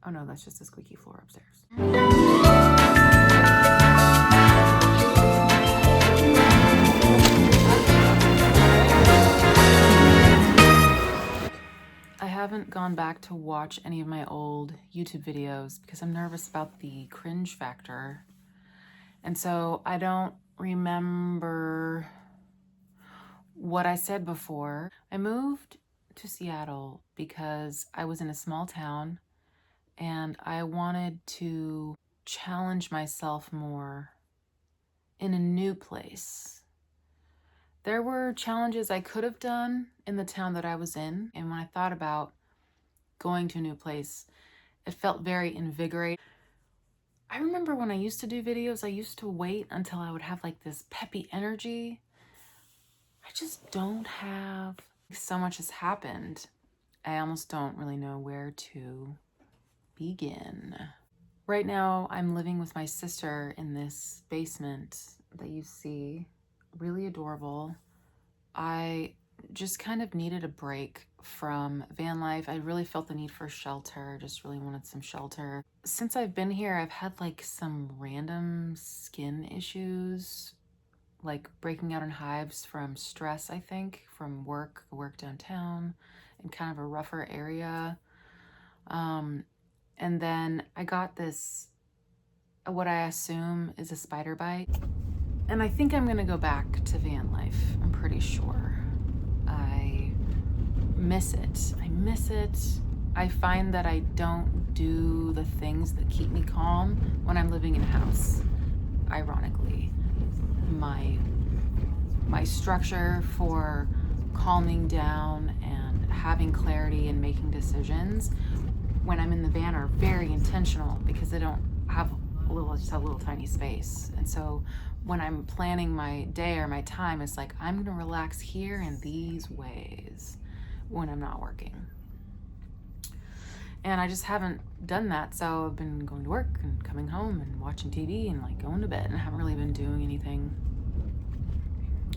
Oh no, that's just a squeaky floor upstairs. I haven't gone back to watch any of my old YouTube videos because I'm nervous about the cringe factor. And so I don't remember what I said before. I moved to Seattle because I was in a small town and I wanted to challenge myself more in a new place. There were challenges I could have done in the town that I was in, and when I thought about going to a new place, it felt very invigorating. I remember when I used to do videos, I used to wait until I would have like this peppy energy. I just don't have. So much has happened. I almost don't really know where to begin. Right now, I'm living with my sister in this basement that you see. Really adorable. I just kind of needed a break from van life. I really felt the need for shelter, just really wanted some shelter. Since I've been here, I've had like some random skin issues, like breaking out in hives from stress, I think, from work downtown in kind of a rougher area. And then I got this, what I assume is a spider bite. And I think I'm gonna go back to van life, I'm pretty sure. I miss it. I miss it. I find that I don't do the things that keep me calm when I'm living in a house, ironically. My structure for calming down and having clarity and making decisions when I'm in the van are very intentional because I don't have just a little tiny space. And so when I'm planning my day or my time, it's like, I'm gonna relax here in these ways when I'm not working. And I just haven't done that. So I've been going to work and coming home and watching TV and like going to bed, and I haven't really been doing anything,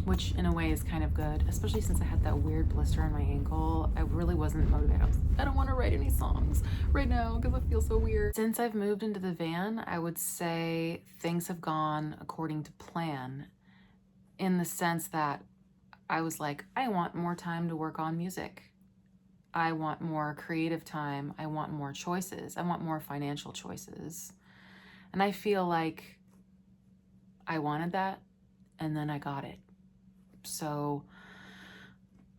which in a way is kind of good, especially since I had that weird blister on my ankle. I really wasn't motivated. I don't want to write any songs right now because I feel so weird. Since I've moved into the van, I would say things have gone according to plan, in the sense that I was like, I want more time to work on music. I want more creative time. I want more choices. I want more financial choices. And I feel like I wanted that, and then I got it. So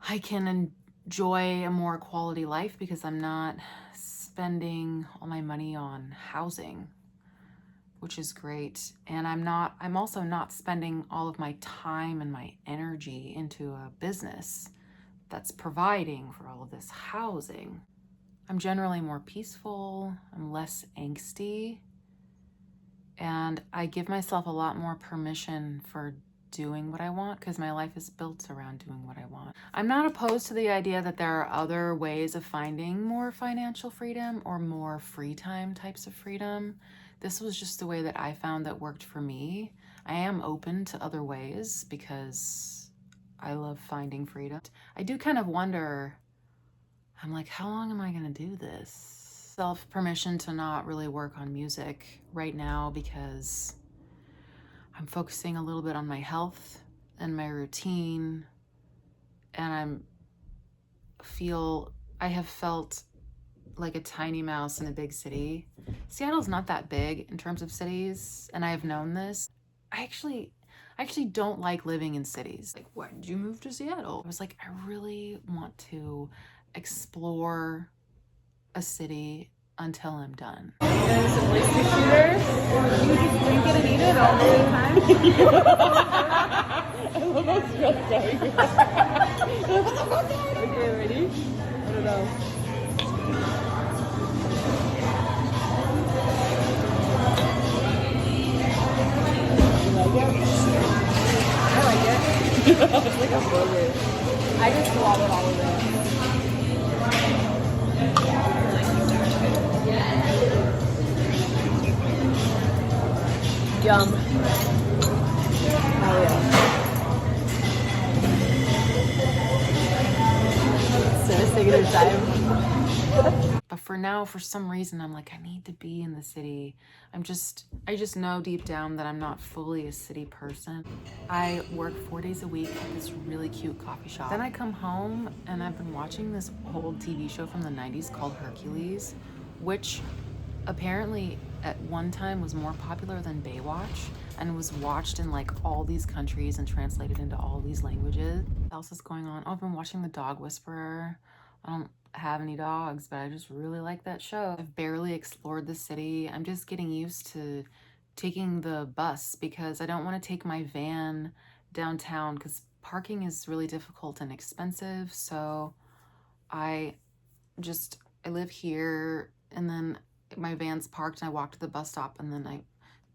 I can enjoy a more quality life because I'm not spending all my money on housing, which is great. And I'm also not spending all of my time and my energy into a business that's providing for all of this housing. I'm generally more peaceful, I'm less angsty, and I give myself a lot more permission for doing what I want because my life is built around doing what I want. I'm not opposed to the idea that there are other ways of finding more financial freedom or more free time types of freedom. This was just the way that I found that worked for me. I am open to other ways because I love finding freedom. I do kind of wonder, I'm like, how long am I gonna do this? Self-permission to not really work on music right now because I'm focusing a little bit on my health and my routine, and I have felt like a tiny mouse in a big city. Seattle's not that big in terms of cities, and I have known this. I actually don't like living in cities. Like, why did you move to Seattle? I was like, I really want to explore a city until I'm done. There's a voice shooter. You just drink it and eat it all the time. I love how stressed out you are. Okay, ready? I don't know. I like it. It's like a burger. I just swallowed all of it. Yum. Oh yeah. So just taking your time. But for now, for some reason, I'm like, I need to be in the city. I just know deep down that I'm not fully a city person. I work 4 days a week at this really cute coffee shop. Then I come home and I've been watching this old TV show from the 90s called Hercules, which apparently at one time was more popular than Baywatch and was watched in like all these countries and translated into all these languages. What else is going on? Oh, I've been watching The Dog Whisperer. I don't have any dogs, but I just really like that show. I've barely explored the city. I'm just getting used to taking the bus because I don't want to take my van downtown because parking is really difficult and expensive. So I live here and then my van's parked and I walk to the bus stop and then I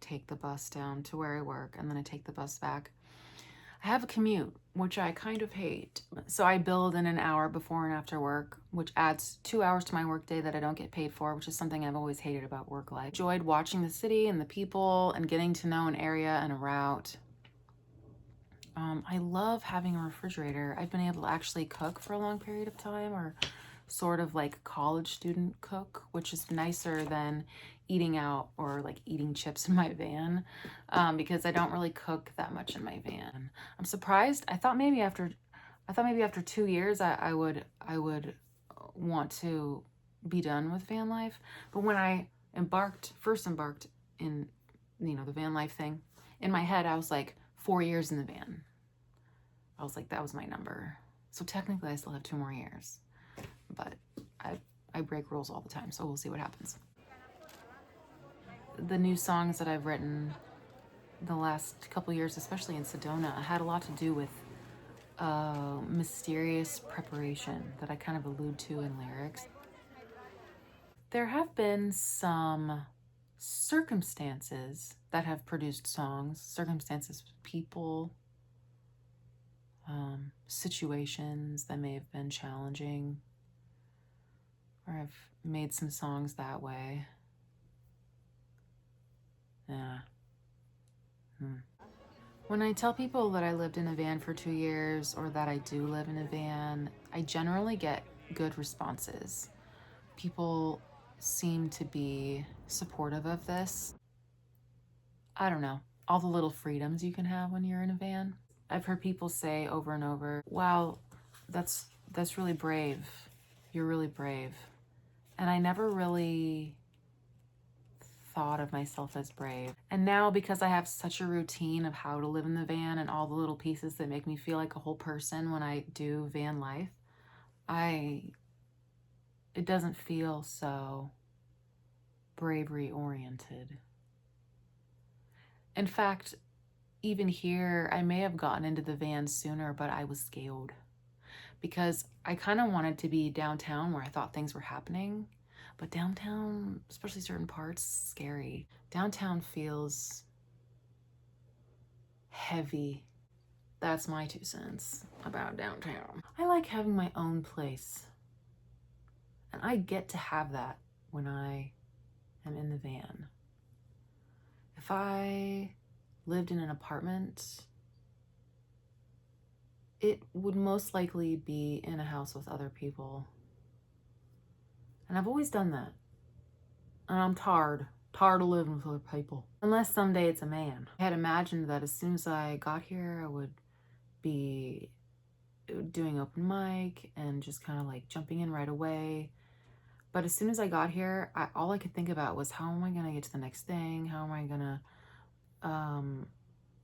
take the bus down to where I work and then I take the bus back. I have a commute, which I kind of hate. So I build in an hour before and after work, which adds 2 hours to my workday that I don't get paid for, which is something I've always hated about work life. Enjoyed watching the city and the people and getting to know an area and a route. I love having a refrigerator. I've been able to actually cook for a long period of time, or sort of like college student cook, which is nicer than eating out or like eating chips in my van, because I don't really cook that much in my van. I'm surprised. I thought maybe after 2 years I would want to be done with van life. But when I first embarked in, the van life thing, in my head I was like 4 years in the van. I was like, that was my number. So technically I still have 2 more years. But I break rules all the time, so we'll see what happens. The new songs that I've written the last couple years, especially in Sedona, had a lot to do with mysterious preparation that I kind of allude to in lyrics. There have been some circumstances that have produced songs, circumstances, people, situations that may have been challenging, or I've made some songs that way. Yeah. When I tell people that I lived in a van for 2 years or that I do live in a van, I generally get good responses. People seem to be supportive of this. I don't know, all the little freedoms you can have when you're in a van. I've heard people say over and over, wow, that's really brave. You're really brave. And I never really thought of myself as brave. And now, because I have such a routine of how to live in the van and all the little pieces that make me feel like a whole person when I do van life, it doesn't feel so bravery oriented. In fact, even here, I may have gotten into the van sooner, but I was scared because I kind of wanted to be downtown where I thought things were happening. But downtown, especially certain parts, scary. Downtown feels heavy. That's my 2 cents about downtown. I like having my own place. And I get to have that when I am in the van. If I lived in an apartment, it would most likely be in a house with other people. And I've always done that. And I'm tired of living with other people. Unless someday it's a man. I had imagined that as soon as I got here, I would be doing open mic and just kind of like jumping in right away. But as soon as I got here, all I could think about was, how am I gonna get to the next thing? How am I gonna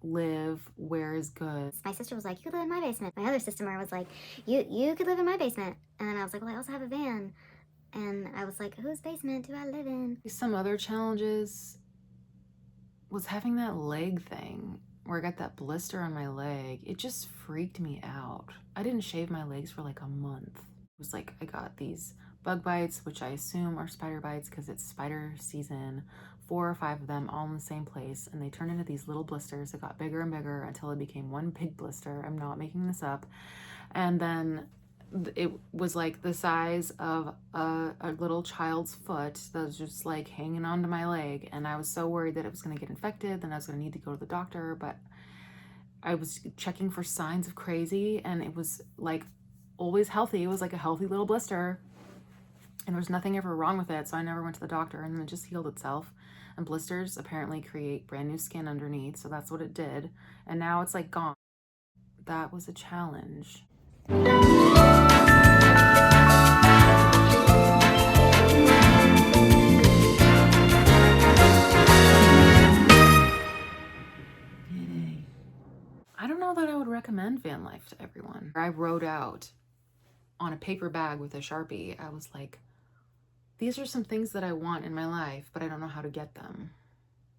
live? Where is good? My sister was like, you could live in my basement. My other sister was like, you could live in my basement. And I was like, well, I also have a van. And I was like, whose basement do I live in? Some other challenges was having that leg thing where I got that blister on my leg. It just freaked me out. I didn't shave my legs for like a month. It was like I got these bug bites, which I assume are spider bites because it's spider season, 4 or 5 of them all in the same place, and they turned into these little blisters that got bigger and bigger until it became one big blister. I'm not making this up. And then it was like the size of a little child's foot that was just like hanging onto my leg, and I was so worried that it was going to get infected, then I was going to need to go to the doctor. But I was checking for signs of crazy, and it was like always healthy. It was like a healthy little blister. And there was nothing ever wrong with it, so I never went to the doctor, and then it just healed itself. And blisters apparently create brand new skin underneath, so that's what it did. And now it's like gone. That was a challenge. I don't know that I would recommend van life to everyone. I wrote out on a paper bag with a Sharpie, I was like, these are some things that I want in my life, but I don't know how to get them.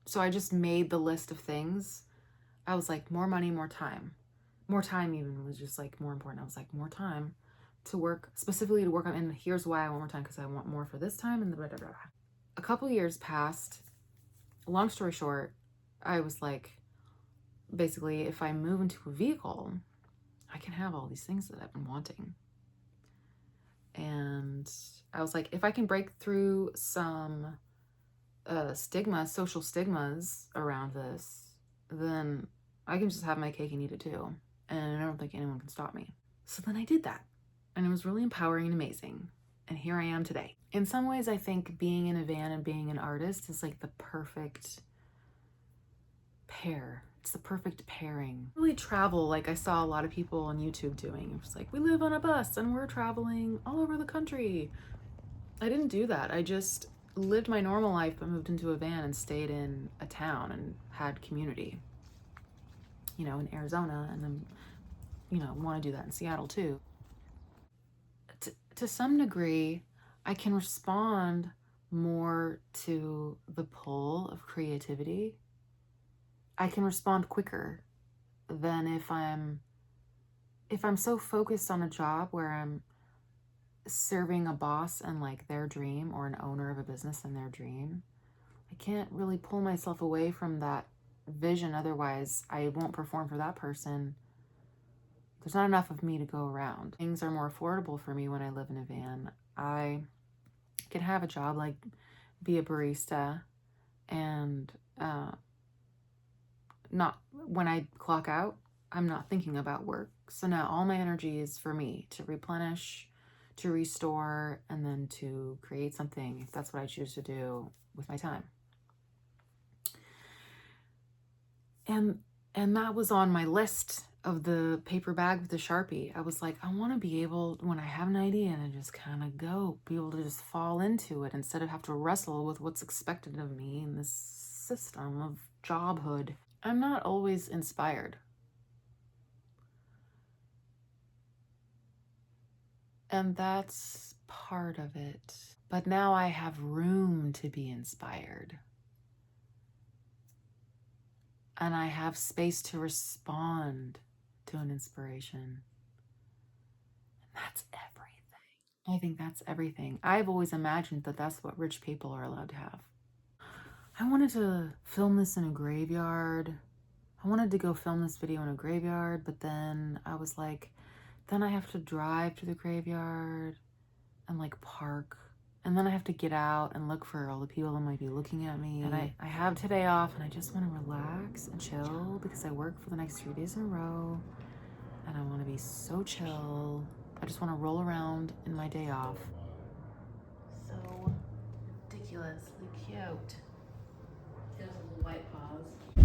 So I just made the list of things. I was like, more money, more time. More time even was just like more important. I was like, more time to work, specifically to work on, and here's why I want more time, because I want more for this time, and blah, blah, blah. A couple years passed. Long story short, I was like, basically, if I move into a vehicle, I can have all these things that I've been wanting. And I was like, if I can break through some social stigmas around this, then I can just have my cake and eat it too. And I don't think anyone can stop me. So then I did that. And it was really empowering and amazing. And here I am today. In some ways, I think being in a van and being an artist is like the perfect pair. It's the perfect pairing. Really travel, like I saw a lot of people on YouTube doing. It was like, we live on a bus and we're traveling all over the country. I didn't do that. I just lived my normal life, but moved into a van and stayed in a town and had community, you know, in Arizona, and then, you know, want to do that in Seattle too. To some degree, I can respond more to the pull of creativity. I can respond quicker than if I'm so focused on a job where I'm serving a boss and like their dream, or an owner of a business and their dream. I can't really pull myself away from that vision, otherwise I won't perform for that person. There's not enough of me to go around. Things are more affordable for me when I live in a van. I can have a job like be a barista, and not when I clock out, I'm not thinking about work. So now all my energy is for me to replenish, to restore, and then to create something, if that's what I choose to do with my time. And that was on my list of the paper bag with the Sharpie. I was like, I want to be able, when I have an idea, and just kind of be able to just fall into it instead of have to wrestle with what's expected of me in this system of jobhood. I'm not always inspired. And that's part of it. But now I have room to be inspired. And I have space to respond to an inspiration. And that's everything. I think that's everything. I've always imagined that that's what rich people are allowed to have. I wanted to film this in a graveyard. I wanted to go film this video in a graveyard, but then I was like, then I have to drive to the graveyard and like park. And then I have to get out and look for all the people that might be looking at me. And I have today off, and I just want to relax and chill because I work for the next 3 days in a row. And I want to be so chill. I just want to roll around in my day off. So ridiculously cute. She has little white paws.